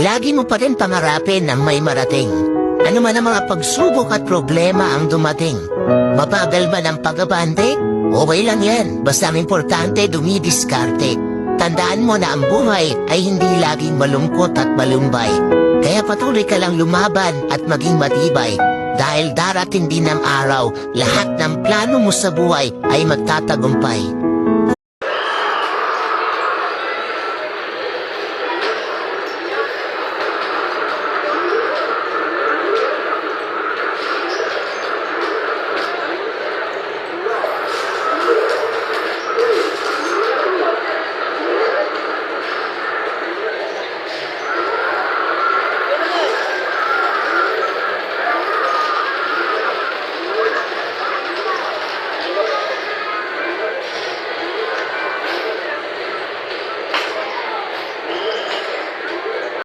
Lagi mo pa rin pangarapin ang may marating. Ano man ang mga pagsubok at problema ang dumating. Mabagal man ang pag-abante? Okay lang yan, basta ang importante dumidiskarte. Tandaan mo na ang buhay ay hindi laging malungkot at malumbay. Kaya patuloy ka lang lumaban at maging matibay. Dahil darating din ang araw, lahat ng plano mo sa buhay ay magtatagumpay.